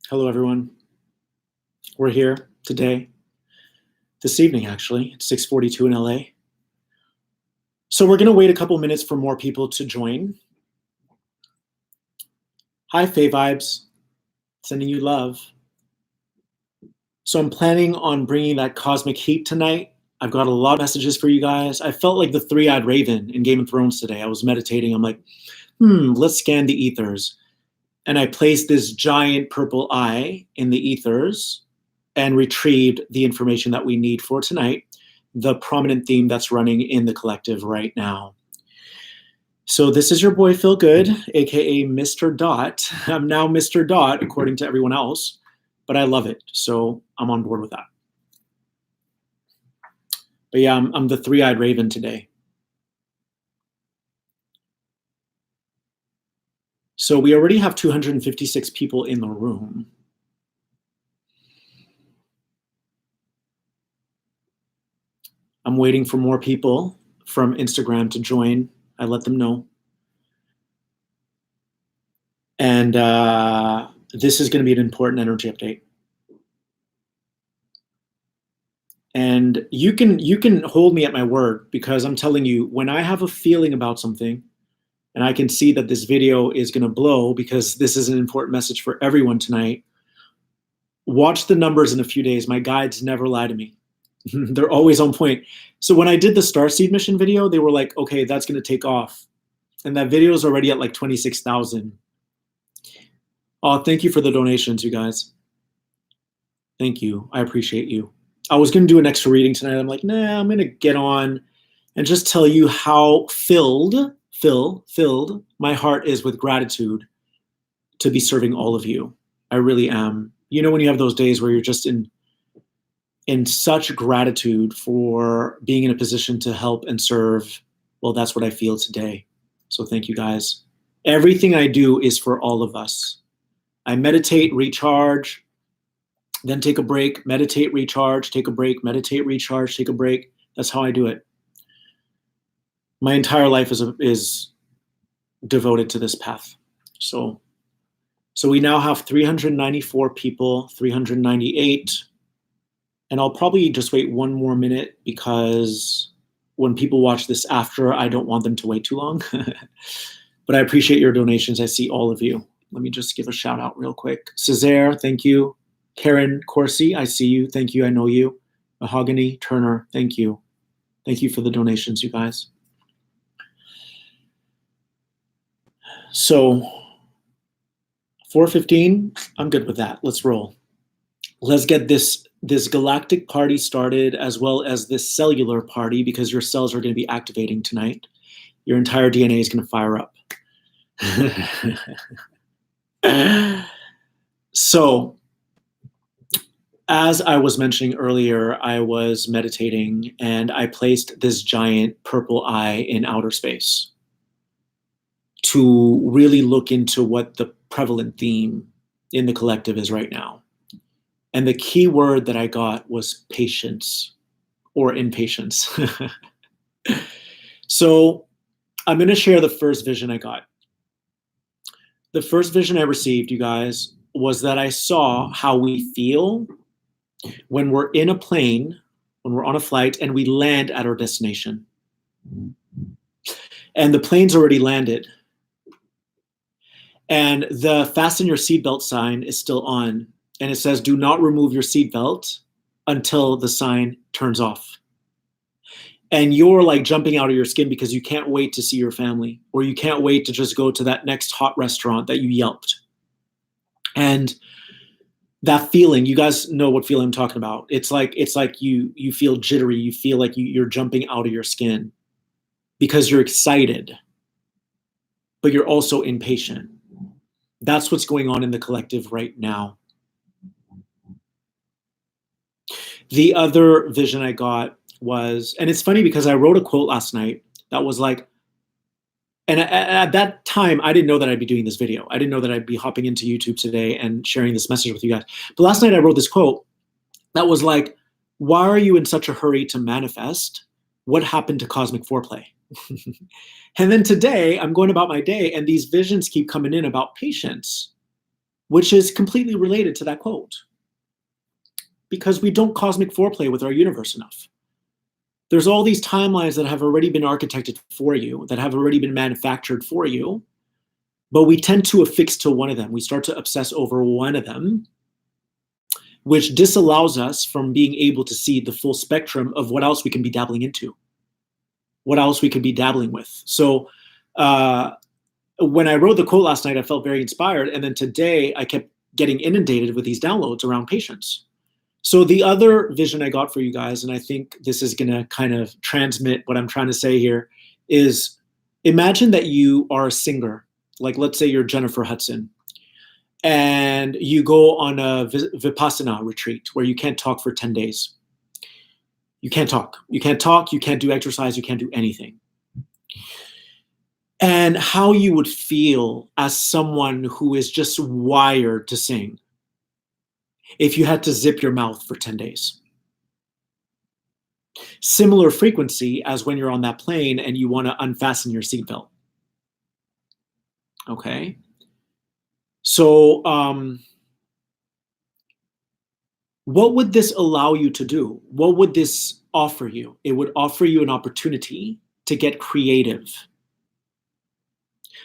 Hello, everyone. We're here today, this evening, actually. It's 6:42 in LA. So we're going to wait a couple minutes for more people to join. Hi, Faye Vibes. Sending you love. So I'm planning on bringing that cosmic heat tonight. I've got a lot of messages for you guys. I felt like the three-eyed raven in Game of Thrones today. I was meditating. I'm like, let's scan the ethers. And I placed this giant purple eye in the ethers and retrieved the information that we need for tonight, the prominent theme that's running in the collective right now. So this is your boy Phil Good, aka Mr. Dot. I'm now Mr. Dot, according to everyone else, but I love it, so I'm on board with that. But yeah, I'm the three-eyed raven today. So we already have 256 people in the room. I'm waiting for more people from Instagram to join. I let them know. And this is going to be an important energy update. And you can hold me at my word, because I'm telling you, when I have a feeling about something and I can see that this video is going to blow, because this is an important message for everyone tonight, watch the numbers in a few days. My guides never lie to me. They're always on point. So when I did the Starseed mission video, they were like, okay, that's going to take off. And that video is already at like 26,000. Oh, thank you for the donations, you guys. Thank you. I appreciate you. I was going to do an extra reading tonight. I'm like, nah, I'm going to get on and just tell you how filled my heart is with gratitude to be serving all of you. I really am. You know, when you have those days where you're just in such gratitude for being in a position to help and serve, well, that's what I feel today. So thank you, guys. Everything I do is for all of us. I meditate, recharge, then take a break, meditate, recharge, take a break, meditate, recharge, take a break. That's how I do it. My entire life is devoted to this path. So we now have 394 people, 398. And I'll probably just wait one more minute, because when people watch this after, I don't want them to wait too long. But I appreciate your donations. I see all of you. Let me just give a shout out real quick. Cesare, thank you. Karen Corsi, I see you. Thank you. I know you. Mahogany Turner, thank you. Thank you for the donations, you guys. So 4:15, I'm good with that. Let's roll. Let's get this galactic party started, as well as this cellular party, because your cells are going to be activating tonight. Your entire DNA is going to fire up. So, as I was mentioning earlier, I was meditating and I placed this giant purple eye in outer space to really look into what the prevalent theme in the collective is right now. And the key word that I got was patience, or impatience. So I'm going to share the first vision I got. The first vision I received, you guys, was that I saw how we feel when we're in a plane, when we're on a flight, and we land at our destination. And the plane's already landed. And the fasten your seatbelt sign is still on. And it says, do not remove your seatbelt until the sign turns off. And you're like jumping out of your skin because you can't wait to see your family, or you can't wait to just go to that next hot restaurant that you yelped. And that feeling, you guys know what feeling I'm talking about. It's like you feel jittery. You feel like you're jumping out of your skin because you're excited, but you're also impatient. That's what's going on in the collective right now. The other vision I got was, and it's funny because I wrote a quote last night that was like, and at that time, I didn't know that I'd be doing this video. I didn't know that I'd be hopping into YouTube today and sharing this message with you guys. But last night I wrote this quote that was like, why are you in such a hurry to manifest? What happened to cosmic foreplay? And then today I'm going about my day and these visions keep coming in about patience. which is completely related to that quote. Because we don't cosmic foreplay with our universe enough. There's all these timelines that have already been architected for you, that have already been manufactured for you, but we tend to affix to one of them. We start to obsess over one of them, which disallows us from being able to see the full spectrum of what else we can be dabbling into, what else we could be dabbling with. So when I wrote the quote last night, I felt very inspired. And then today I kept getting inundated with these downloads around patience. So the other vision I got for you guys, and I think this is going to kind of transmit what I'm trying to say here, is imagine that you are a singer. Like, let's say you're Jennifer Hudson, and you go on a Vipassana retreat where you can't talk for 10 days. You can't talk. You can't talk. You can't do exercise. You can't do anything. And how you would feel as someone who is just wired to sing if you had to zip your mouth for 10 days. Similar frequency as when you're on that plane and you want to unfasten your seatbelt. Okay. So what would this allow you to do? What would this offer you? It would offer you an opportunity to get creative.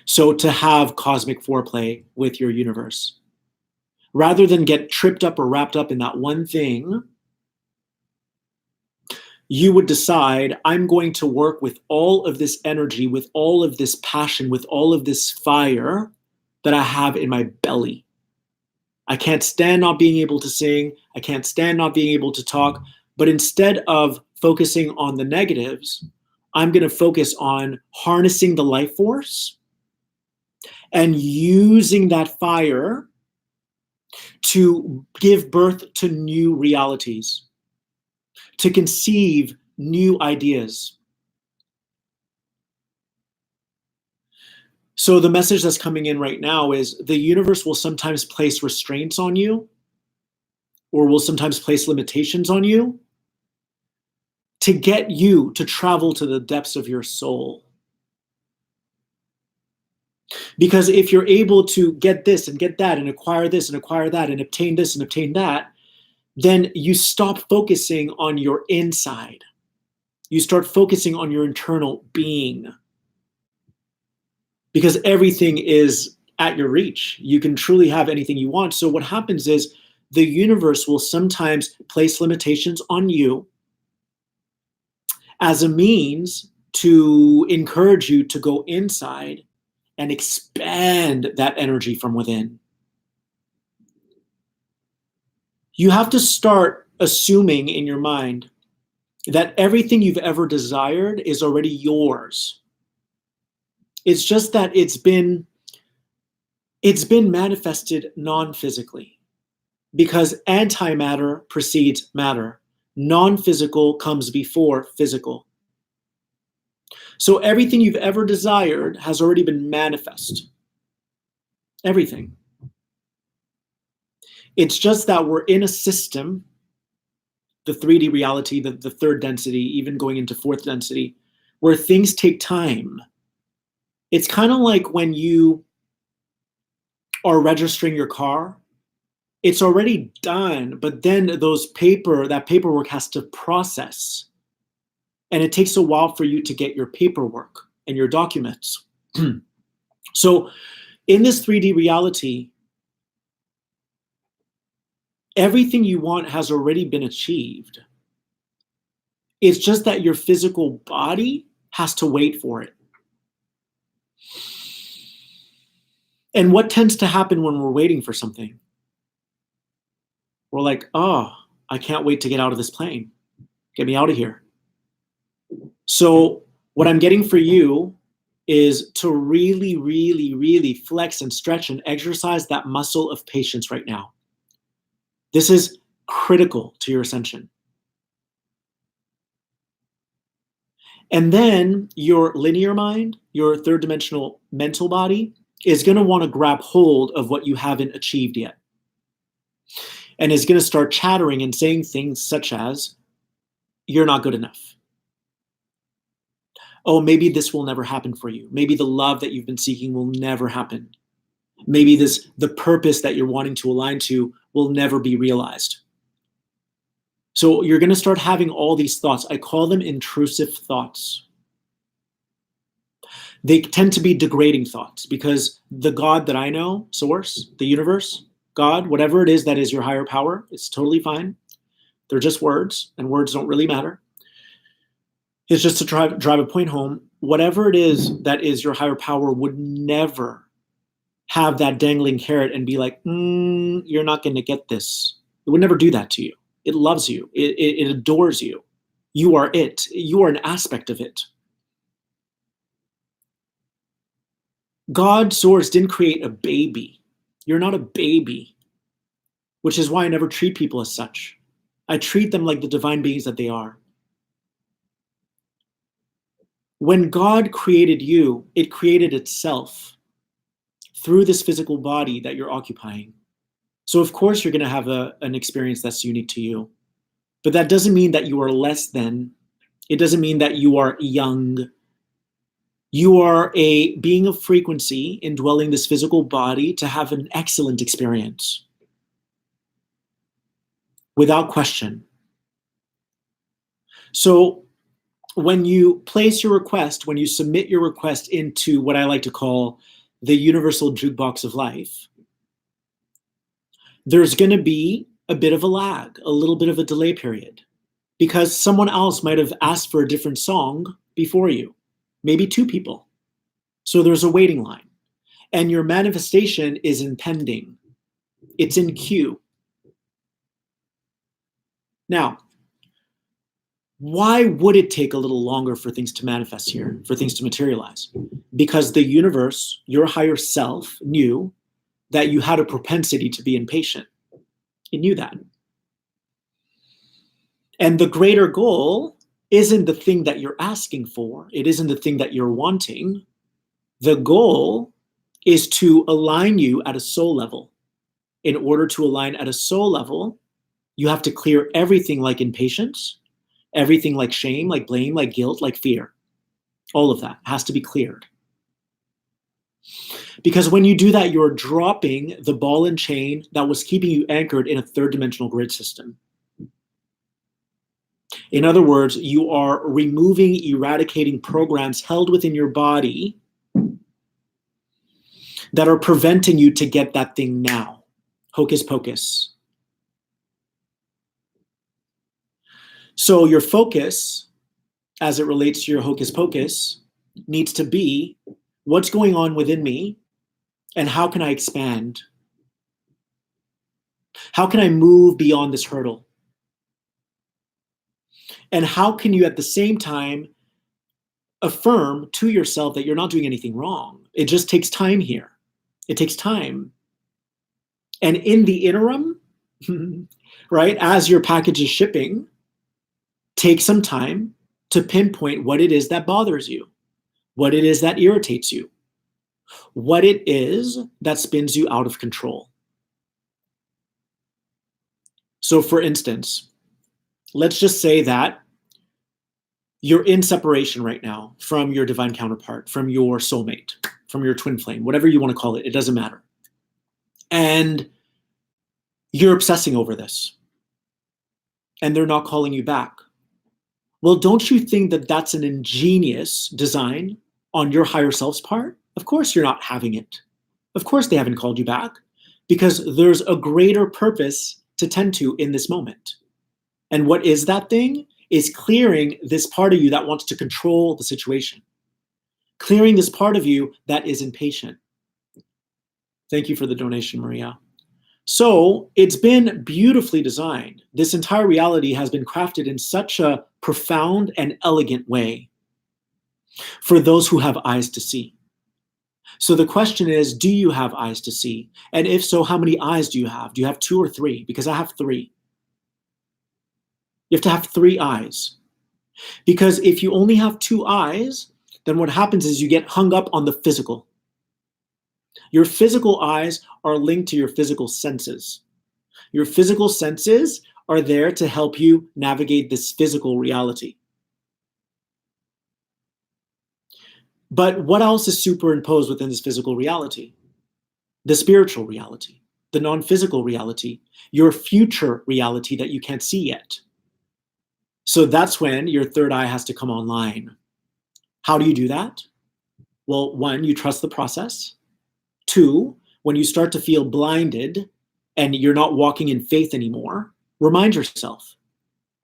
So to have cosmic foreplay with your universe. Rather than get tripped up or wrapped up in that one thing, you would decide, I'm going to work with all of this energy, with all of this passion, with all of this fire that I have in my belly. I can't stand not being able to sing. I can't stand not being able to talk. But instead of focusing on the negatives, I'm going to focus on harnessing the life force and using that fire to give birth to new realities, to conceive new ideas. So the message that's coming in right now is the universe will sometimes place restraints on you, or will sometimes place limitations on you to get you to travel to the depths of your soul. Because if you're able to get this and get that and acquire this and acquire that and obtain this and obtain that, then you stop focusing on your inside. You start focusing on your internal being. Because everything is at your reach. You can truly have anything you want. So what happens is the universe will sometimes place limitations on you as a means to encourage you to go inside and expand that energy from within. You have to start assuming in your mind that everything you've ever desired is already yours. It's just that it's been manifested non-physically, because antimatter precedes matter. Non-physical comes before physical. So everything you've ever desired has already been manifest. Everything. It's just that we're in a system, the 3D reality, the third density, even going into fourth density, where things take time. It's kind of like when you are registering your car. It's already done, but then that paperwork has to process. And it takes a while for you to get your paperwork and your documents. So in this 3D reality, everything you want has already been achieved. It's just that your physical body has to wait for it. And what tends to happen when we're waiting for something? We're like, oh, I can't wait to get out of this plane. Get me out of here. So what I'm getting for you is to really, really, really flex and stretch and exercise that muscle of patience right now. This is critical to your ascension. And then your linear mind, your third dimensional mental body, is going to want to grab hold of what you haven't achieved yet. And is going to start chattering and saying things such as, you're not good enough. Oh, maybe this will never happen for you. Maybe the love that you've been seeking will never happen. Maybe the purpose that you're wanting to align to will never be realized. So you're going to start having all these thoughts. I call them intrusive thoughts. They tend to be degrading thoughts because the God that I know, source, the universe, God, whatever it is that is your higher power, it's totally fine. They're just words, and words don't really matter. It's just to drive a point home. Whatever it is that is your higher power would never have that dangling carrot and be like, you're not going to get this. It would never do that to you. It loves you. It adores you. You are it. You are an aspect of it. God, source, didn't create a baby. You're not a baby, which is why I never treat people as such. I treat them like the divine beings that they are. When God created you, it created itself through this physical body that you're occupying. So of course you're going to have an experience that's unique to you. But that doesn't mean that you are less than. It doesn't mean that you are young. You are a being of frequency indwelling this physical body to have an excellent experience. Without question. So when you place your request, when you submit your request into what I like to call the universal jukebox of life, there's going to be a bit of a lag, a little bit of a delay period, because someone else might have asked for a different song before you, maybe two people. So there's a waiting line, and your manifestation is impending. It's in queue. Now, why would it take a little longer for things to manifest here, for things to materialize? Because the universe, your higher self, knew that you had a propensity to be impatient. It knew that. And the greater goal isn't the thing that you're asking for. It isn't the thing that you're wanting. The goal is to align you at a soul level. In order to align at a soul level, you have to clear everything like impatience, everything like shame, like blame, like guilt, like fear. All of that has to be cleared. Because when you do that, you're dropping the ball and chain that was keeping you anchored in a third dimensional grid system. In other words, you are removing, eradicating programs held within your body that are preventing you to get that thing now. Hocus pocus. So your focus, as it relates to your hocus pocus, needs to be what's going on within me and how can I expand? How can I move beyond this hurdle? And how can you at the same time affirm to yourself that you're not doing anything wrong? It just takes time here. It takes time. And in the interim, right, as your package is shipping, take some time to pinpoint what it is that bothers you, what it is that irritates you, what it is that spins you out of control. So for instance, let's just say that you're in separation right now from your divine counterpart, from your soulmate, from your twin flame, whatever you want to call it, it doesn't matter. And you're obsessing over this. And they're not calling you back. Well, don't you think that that's an ingenious design on your higher self's part? Of course you're not having it. Of course they haven't called you back because there's a greater purpose to tend to in this moment. And what is that thing? Is clearing this part of you that wants to control the situation. Clearing this part of you that is impatient. Thank you for the donation, Maria. So it's been beautifully designed. This entire reality has been crafted in such a profound and elegant way for those who have eyes to see. So the question is, do you have eyes to see? And if so, how many eyes do you have? Do you have 2 or 3? Because I have 3. You have to have 3 eyes. Because if you only have 2 eyes, then what happens is you get hung up on the physical. Your physical eyes are linked to your physical senses. Your physical senses are there to help you navigate this physical reality. But what else is superimposed within this physical reality? the spiritual reality, the non-physical reality, your future reality that you can't see yet. So that's when your third eye has to come online. How do you do that? Well, one, you trust the process. Two, when you start to feel blinded and you're not walking in faith anymore, remind yourself,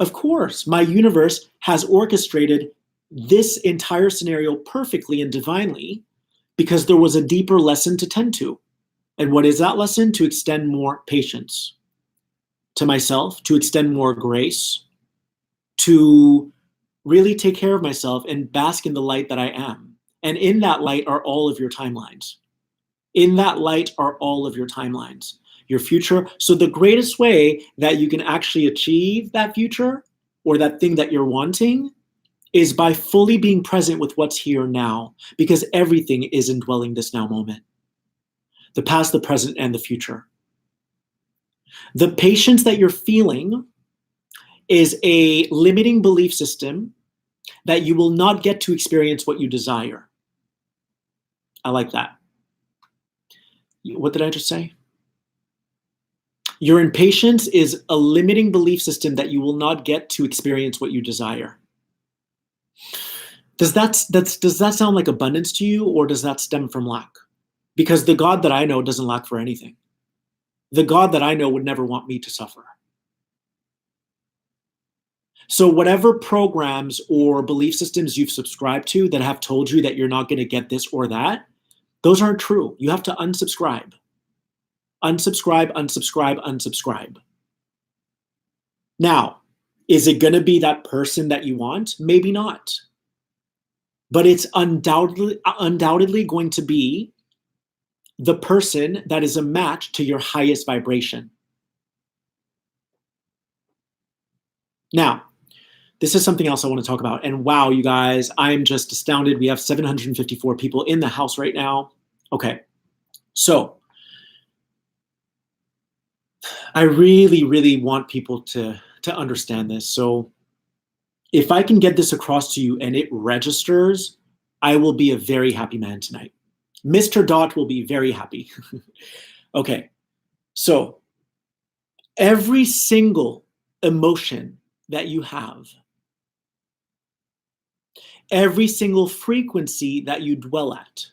of course, my universe has orchestrated this entire scenario perfectly and divinely because there was a deeper lesson to tend to. And what is that lesson? To extend more patience to myself, to extend more grace, to really take care of myself and bask in the light that I am. And in that light are all of your timelines. In that light are all of your timelines, your future. So the greatest way that you can actually achieve that future or that thing that you're wanting is by fully being present with what's here now, because everything is indwelling this now moment. The past, the present, and the future. The patience that you're feeling is a limiting belief system that you will not get to experience what you desire. I like that. What did I just say? Your impatience is a limiting belief system that you will not get to experience what you desire. Does that sound like abundance to you, or does that stem from lack? Because the God that I know doesn't lack for anything. The God that I know would never want me to suffer. So whatever programs or belief systems you've subscribed to that have told you that you're not going to get this or that, those aren't true. You have to unsubscribe. Unsubscribe, unsubscribe, unsubscribe. Now, is it going to be that person that you want? Maybe not. But it's undoubtedly going to be the person that is a match to your highest vibration. Now, this is something else I want to talk about. And wow, you guys, I'm just astounded. We have 754 people in the house right now. Okay, so I really, really want people to understand this. So if I can get this across to you and it registers, I will be a very happy man tonight. Mr. Dot will be very happy. Okay, so every single emotion that you have, every single frequency that you dwell at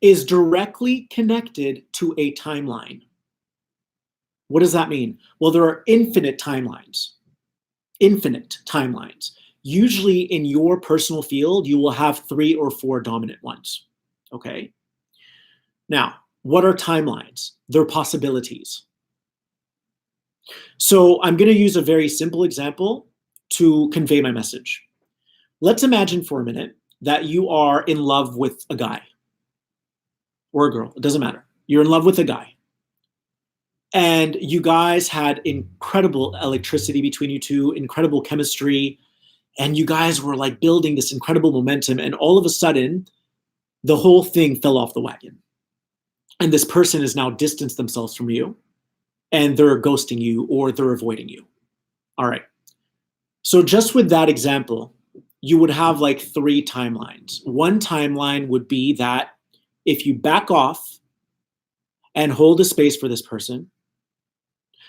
is directly connected to a timeline. What does that mean? Well, there are infinite timelines. Infinite timelines. Usually in your personal field, you will have 3 or 4 dominant ones. Okay? Now, what are timelines? They're possibilities. So I'm going to use a very simple example to convey my message. Let's imagine for a minute that you are in love with a guy or a girl. It doesn't matter. You're in love with a guy. And you guys had incredible electricity between you two, incredible chemistry, and you guys were like building this incredible momentum, and all of a sudden, the whole thing fell off the wagon. And this person has now distanced themselves from you, and they're ghosting you or they're avoiding you. All right. So just with that example, you would have like 3 timelines. One timeline would be that if you back off and hold a space for this person,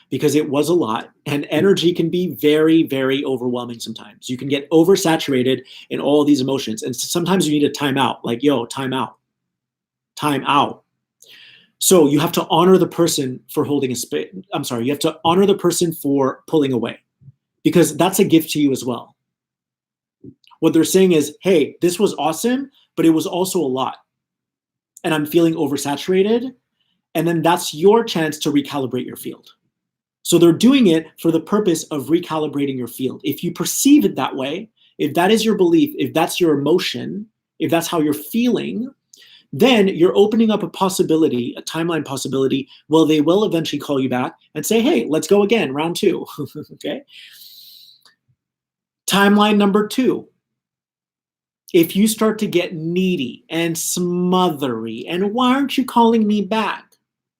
because it was a lot, and energy can be very, very overwhelming sometimes. You can get oversaturated in all these emotions, and sometimes you need a time out, like, yo, time out. Time out. So you have to honor the person for holding a space. I'm sorry, you have to honor the person for pulling away, because that's a gift to you as well. What they're saying is, hey, this was awesome, but it was also a lot. And I'm feeling oversaturated. And then that's your chance to recalibrate your field. So they're doing it for the purpose of recalibrating your field. If you perceive it that way, if that is your belief, if that's your emotion, if that's how you're feeling, then you're opening up a possibility, a timeline possibility. Well, they will eventually call you back and say, hey, let's go again, round 2. Okay. Timeline number 2. If you start to get needy and smothery, and why aren't you calling me back?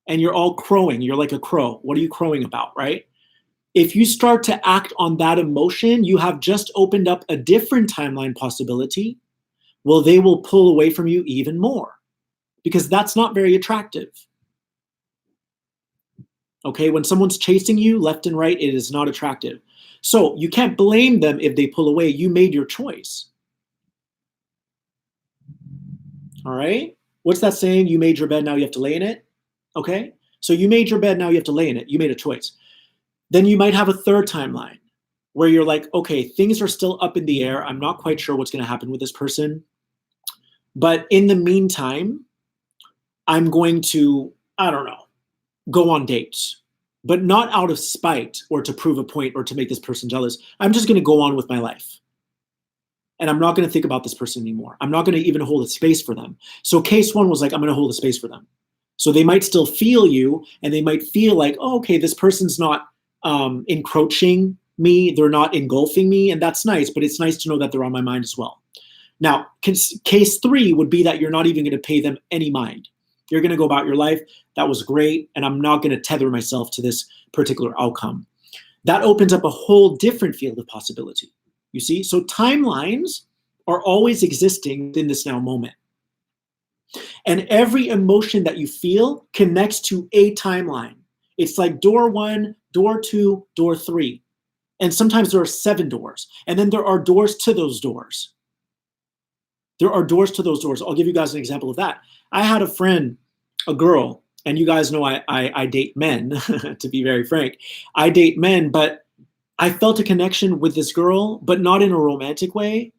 And you're all crowing. You're like a crow. What are you crowing about, right? If you start to act on that emotion, you have just opened up a different timeline possibility. Well, they will pull away from you even more. because that's not very attractive. Okay, when someone's chasing you left and right, it is not attractive. So you can't blame them if they pull away. You made your choice. All right? What's that saying? You made your bed, now you have to lay in it. Okay? So you made your bed, now you have to lay in it. You made a choice. Then you might have a third timeline where you're like, okay, things are still up in the air. I'm not quite sure what's going to happen with this person. But in the meantime, I'm going to, I don't know, go on dates, but not out of spite or to prove a point or to make this person jealous. I'm just going to go on with my life. And I'm not going to think about this person anymore. I'm not going to even hold a space for them. So case one was like, I'm going to hold a space for them. So they might still feel you, and they might feel like, oh, okay, this person's not encroaching me. They're not engulfing me. And that's nice, but it's nice to know that they're on my mind as well. Now, case three would be that you're not even going to pay them any mind. You're going to go about your life. That was great. And I'm not going to tether myself to this particular outcome. That opens up a whole different field of possibility. You see? So timelines are always existing in this now moment. And every emotion that you feel connects to a timeline. It's like door one, door two, door three. And sometimes there are 7 doors. And then there are doors to those doors. There are doors to those doors. I'll give you guys an example of that. I had a friend, a girl, and you guys know I date men, to be very frank. I date men, but I felt a connection with this girl, but not in a romantic way.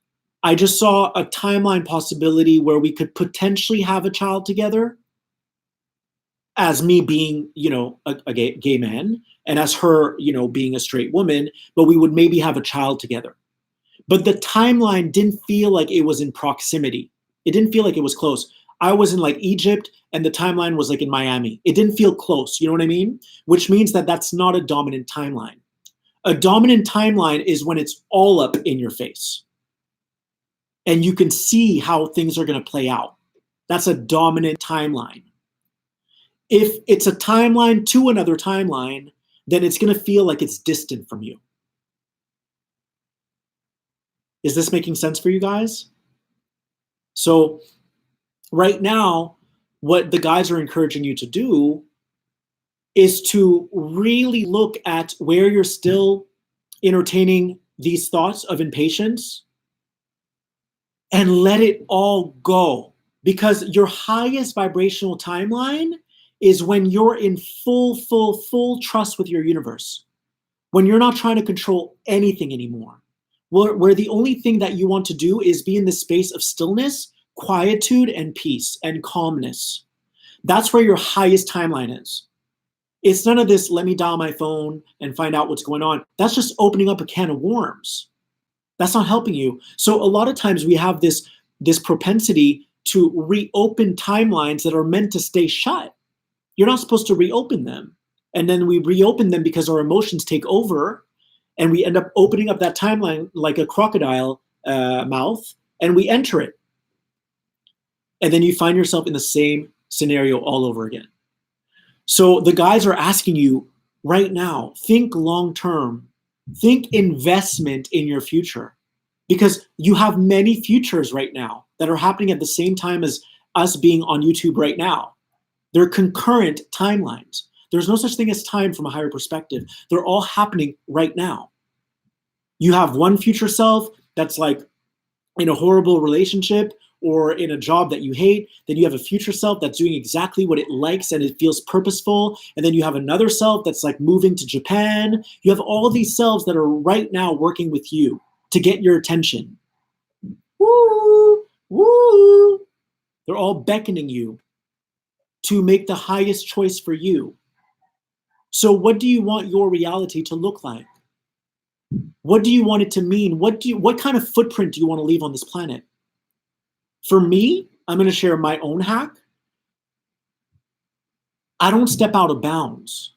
I just saw a timeline possibility where we could potentially have a child together, as me being, a gay man, and as her, being a straight woman, but we would maybe have a child together. But the timeline didn't feel like it was in proximity. It didn't feel like it was close. I was in like Egypt and the timeline was like in Miami. It didn't feel close, you know what I mean? Which means that that's not a dominant timeline. A dominant timeline is when it's all up in your face. And you can see how things are going to play out. That's a dominant timeline. If it's a timeline to another timeline, then it's going to feel like it's distant from you. Is this making sense for you guys? So right now, what the guys are encouraging you to do is to really look at where you're still entertaining these thoughts of impatience and let it all go. Because your highest vibrational timeline is when you're in full trust with your universe. When you're not trying to control anything anymore. Where the only thing that you want to do is be in the space of stillness, quietude, and peace, and calmness. That's where your highest timeline is. It's none of this, let me dial my phone and find out what's going on. That's just opening up a can of worms. That's not helping you. So a lot of times we have this propensity to reopen timelines that are meant to stay shut. You're not supposed to reopen them. And then we reopen them because our emotions take over, and we end up opening up that timeline like a crocodile mouth, and we enter it. And then you find yourself in the same scenario all over again. So the guys are asking you right now, think long term, think investment in your future, because you have many futures right now that are happening at the same time as us being on YouTube right now. They're concurrent timelines. There's no such thing as time from a higher perspective. They're all happening right now. You have one future self that's like in a horrible relationship or in a job that you hate. Then you have a future self that's doing exactly what it likes and it feels purposeful. And then you have another self that's like moving to Japan. You have all these selves that are right now working with you to get your attention. Woo, woo. They're all beckoning you to make the highest choice for you. So what do you want your reality to look like? What do you want it to mean? What kind of footprint do you want to leave on this planet? For me, I'm going to share my own hack. I don't step out of bounds.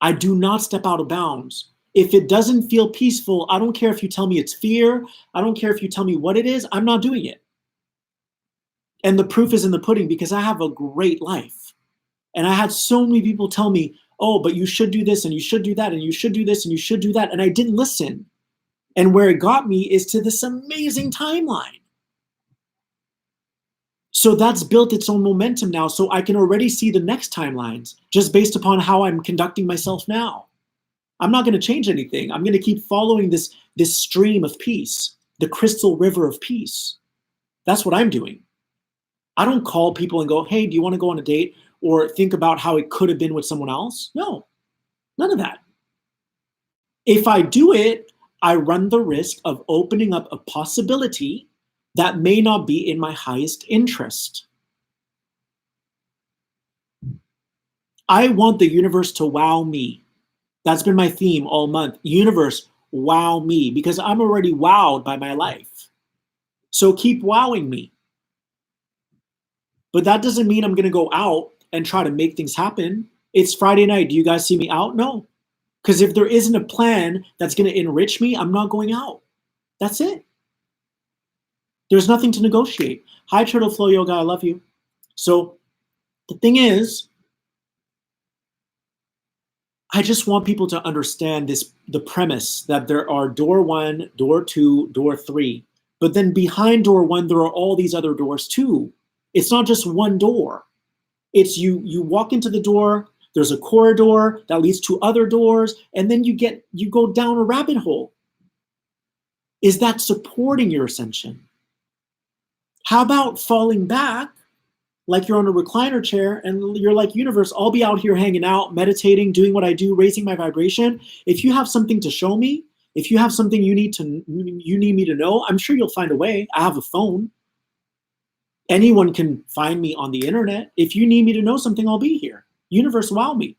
I do not step out of bounds. If it doesn't feel peaceful, I don't care if you tell me it's fear. I don't care if you tell me what it is. I'm not doing it. And the proof is in the pudding, because I have a great life. And I had so many people tell me, oh, but you should do this and you should do that and you should do this and you should do that. And I didn't listen. And where it got me is to this amazing timeline. So that's built its own momentum now. So I can already see the next timelines just based upon how I'm conducting myself now. I'm not going to change anything. I'm going to keep following this stream of peace, the crystal river of peace. That's what I'm doing. I don't call people and go, hey, do you want to go on a date? Or think about how it could have been with someone else. No, none of that. If I do it, I run the risk of opening up a possibility that may not be in my highest interest. I want the universe to wow me. That's been my theme all month. Universe, wow me, because I'm already wowed by my life. So keep wowing me. But that doesn't mean I'm going to go out and try to make things happen. It's Friday night. Do you guys see me out? No. Because if there isn't a plan that's going to enrich me, I'm not going out. That's it. There's nothing to negotiate. Hi, Turtle Flow Yoga. I love you. So the thing is, I just want people to understand the premise that there are door 1, door 2, door 3. But then behind door 1, there are all these other doors too. It's not just one door. It's you walk into the door, there's a corridor that leads to other doors, and then you go down a rabbit hole. Is that supporting your ascension? How about falling back like you're on a recliner chair and you're like, universe, I'll be out here hanging out, meditating, doing what I do, raising my vibration. If you have something to show me, if you have something you need me to know, I'm sure you'll find a way. I have a phone. Anyone can find me on the internet. If you need me to know something, I'll be here. Universe, wow me.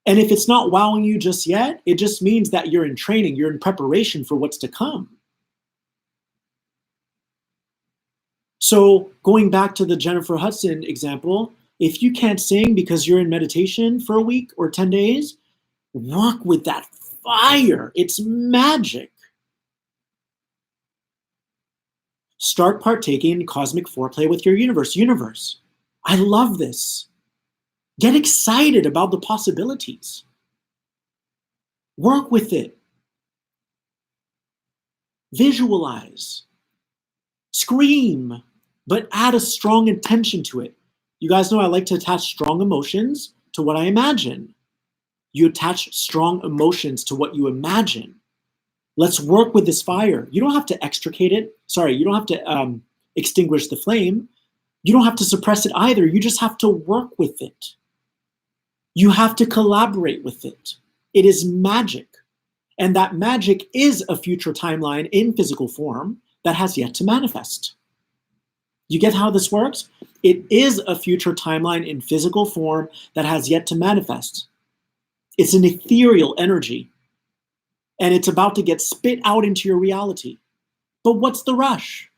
And if it's not wowing you just yet, it just means that you're in training, you're in preparation for what's to come. So going back to the Jennifer Hudson example, if you can't sing because you're in meditation for a week or 10 days, work with that fire. It's magic. Start partaking in cosmic foreplay with your universe. Universe, I love this. Get excited about the possibilities. Work with it. Visualize. Scream, but add a strong intention to it. You guys know I like to attach strong emotions to what I imagine. You attach strong emotions to what you imagine. Let's work with this fire. You don't have to extricate it. Sorry, you don't have to extinguish the flame. You don't have to suppress it either. You just have to work with it. You have to collaborate with it. It is magic. And that magic is a future timeline in physical form that has yet to manifest. You get how this works? It is a future timeline in physical form that has yet to manifest. It's an ethereal energy. And it's about to get spit out into your reality. But what's the rush?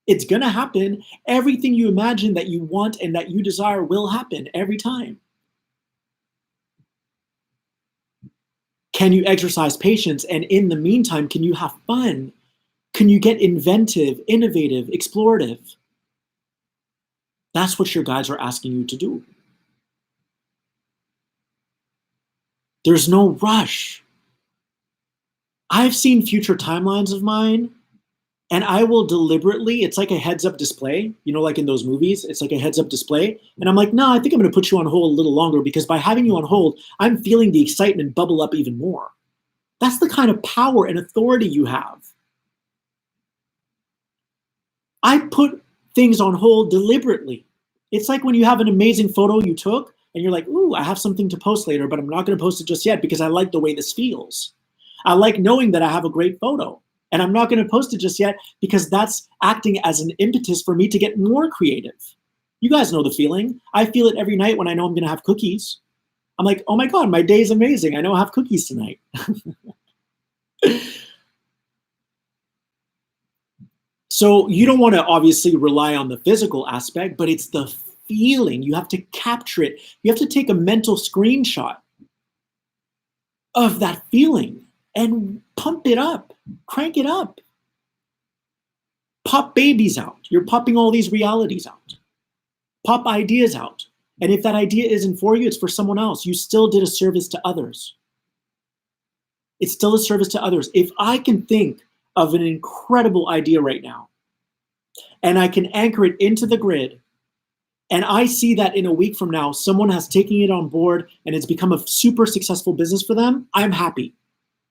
It's going to happen. Everything you imagine that you want and that you desire will happen every time. Can you exercise patience? And in the meantime, can you have fun? Can you get inventive, innovative, explorative? That's what your guides are asking you to do. There's no rush. I've seen future timelines of mine, and I will deliberately, it's like a heads-up display, you know, like in those movies, it's like a heads-up display. And I'm like, no, I think I'm going to put you on hold a little longer because by having you on hold, I'm feeling the excitement bubble up even more. That's the kind of power and authority you have. I put things on hold deliberately. It's like when you have an amazing photo you took and you're like, ooh, I have something to post later, but I'm not going to post it just yet because I like the way this feels. I like knowing that I have a great photo, and I'm not going to post it just yet because that's acting as an impetus for me to get more creative. You guys know the feeling. I feel it every night when I know I'm going to have cookies. I'm like, oh my God, my day is amazing. I know I have cookies tonight. So you don't want to obviously rely on the physical aspect, but it's the feeling. You have to capture it. You have to take a mental screenshot of that feeling and pump it up, crank it up. Pop babies out. You're popping all these realities out. Pop ideas out. And if that idea isn't for you, it's for someone else. You still did a service to others. It's still a service to others. If I can think of an incredible idea right now, and I can anchor it into the grid, and I see that in a week from now, someone has taken it on board and it's become a super successful business for them, I'm happy.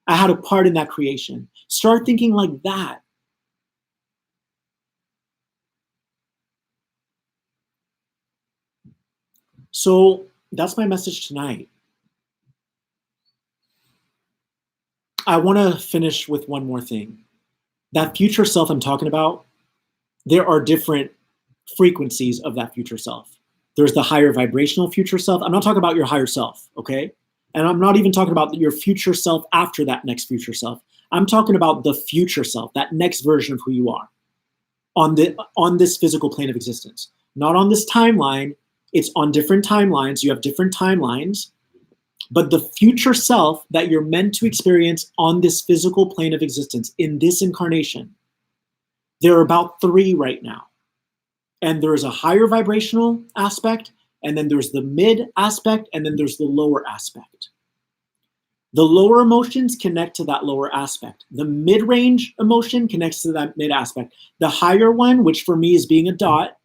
I had a part in that creation. Start thinking like that. So that's my message tonight. I want to finish with one more thing. That future self I'm talking about, there are different frequencies of that future self. There's the higher vibrational future self. I'm not talking about your higher self, okay? And I'm not even talking about your future self after that next future self. I'm talking about the future self, that next version of who you are on this physical plane of existence. Not on this timeline. It's on different timelines. You have different timelines. But the future self that you're meant to experience on this physical plane of existence in this incarnation, there are about 3 right now. And there's a higher vibrational aspect, and then there's the mid aspect, and then there's the lower aspect. The lower emotions connect to that lower aspect. The mid-range emotion connects to that mid aspect. The higher one, which for me is being a dot,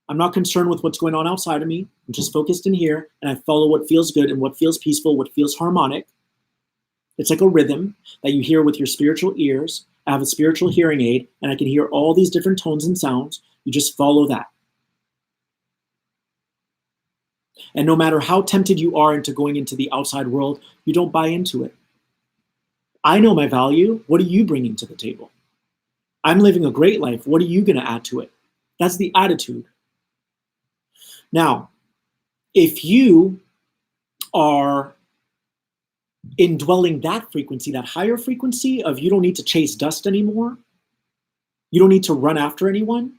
I'm not concerned with what's going on outside of me. I'm just focused in here, and I follow what feels good and what feels peaceful, what feels harmonic. It's like a rhythm that you hear with your spiritual ears. I have a spiritual hearing aid, and I can hear all these different tones and sounds. You just follow that. And no matter how tempted you are into going into the outside world, you don't buy into it. I know my value. What are you bringing to the table? I'm living a great life. What are you going to add to it? That's the attitude. Now, if you are indwelling that frequency, that higher frequency of you don't need to chase dust anymore, you don't need to run after anyone,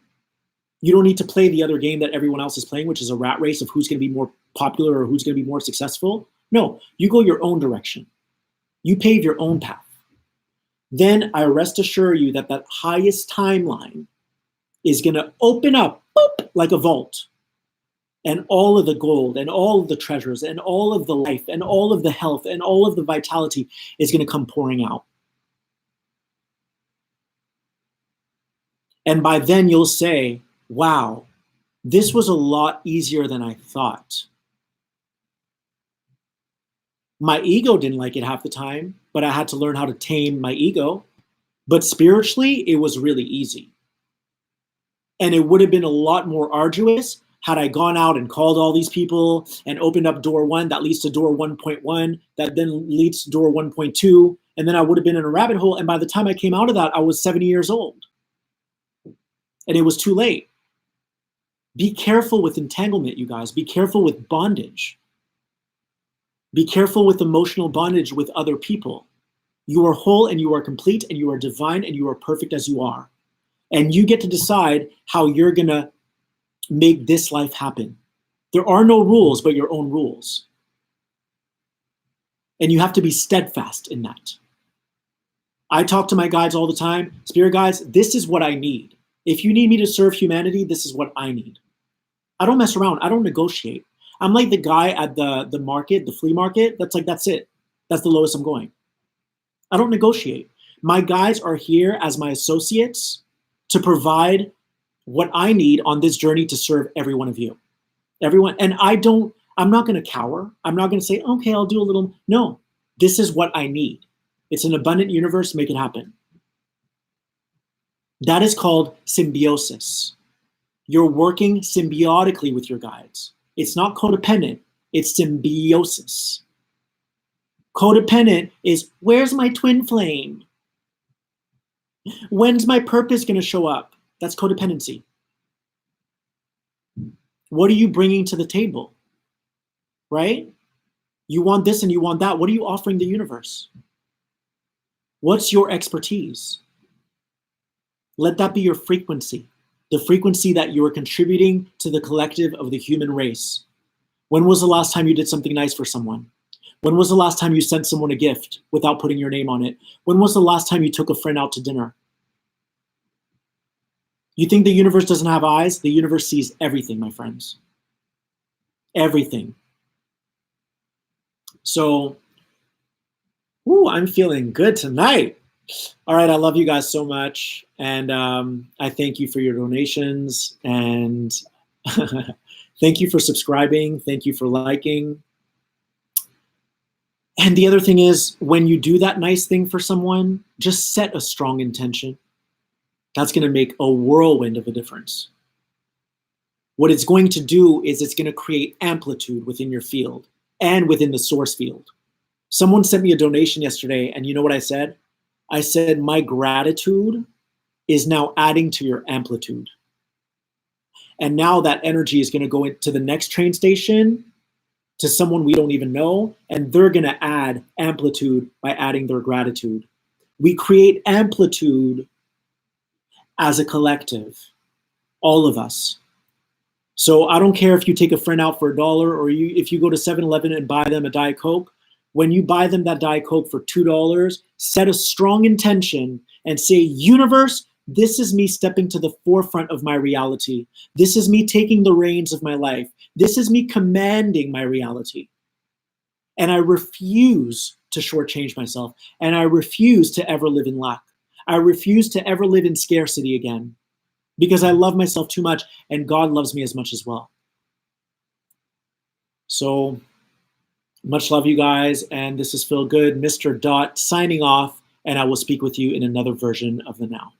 you don't need to play the other game that everyone else is playing, which is a rat race of who's going to be more popular or who's going to be more successful. No, you go your own direction. You pave your own path. Then I rest assure you that that highest timeline is going to open up boop, like a vault. And all of the gold and all of the treasures and all of the life and all of the health and all of the vitality is going to come pouring out. And by then you'll say, wow, this was a lot easier than I thought. My ego didn't like it half the time, but I had to learn how to tame my ego. But spiritually, it was really easy. And it would have been a lot more arduous had I gone out and called all these people and opened up door 1 that leads to door 1.1, that then leads to door 1.2, and then I would have been in a rabbit hole. And by the time I came out of that, I was 70 years old. And it was too late. Be careful with entanglement, you guys. Be careful with bondage. Be careful with emotional bondage with other people. You are whole and you are complete and you are divine and you are perfect as you are. And you get to decide how you're going to make this life happen. There are no rules but your own rules. And you have to be steadfast in that. I talk to my guides all the time. Spirit guides, this is what I need. If you need me to serve humanity, this is what I need. I don't mess around. I don't negotiate. I'm like the guy at the market, the flea market. That's like, that's it. That's the lowest I'm going. I don't negotiate. My guides are here as my associates to provide what I need on this journey to serve every one of you. Everyone. And I'm not going to cower. I'm not going to say, okay, I'll do a little. No, this is what I need. It's an abundant universe. Make it happen. That is called symbiosis. You're working symbiotically with your guides. It's not codependent. It's symbiosis. Codependent is, where's my twin flame? When's my purpose going to show up? That's codependency. What are you bringing to the table? Right? You want this and you want that. What are you offering the universe? What's your expertise? Let that be your frequency. The frequency that you are contributing to the collective of the human race. When was the last time you did something nice for someone? When was the last time you sent someone a gift without putting your name on it? When was the last time you took a friend out to dinner? You think the universe doesn't have eyes? The universe sees everything, my friends. Everything. So, I'm feeling good tonight. All right, I love you guys so much, and I thank you for your donations, and thank you for subscribing. Thank you for liking. And the other thing is, when you do that nice thing for someone, just set a strong intention. That's going to make a whirlwind of a difference. What it's going to do is it's going to create amplitude within your field and within the source field. Someone sent me a donation yesterday, and you know what I said? I said, my gratitude is now adding to your amplitude. And now that energy is going to go into the next train station to someone we don't even know, and they're going to add amplitude by adding their gratitude. We create amplitude as a collective, all of us. So I don't care if you take a friend out for $1 or if you go to 7-Eleven and buy them a Diet Coke. When you buy them that Diet Coke for $2, set a strong intention and say, universe, this is me stepping to the forefront of my reality. This is me taking the reins of my life. This is me commanding my reality. And I refuse to shortchange myself. And I refuse to ever live in lack. I refuse to ever live in scarcity again, because I love myself too much and God loves me as much as well. So much love, you guys. And this is Feel Good, Mr. Dot, signing off. And I will speak with you in another version of the Now.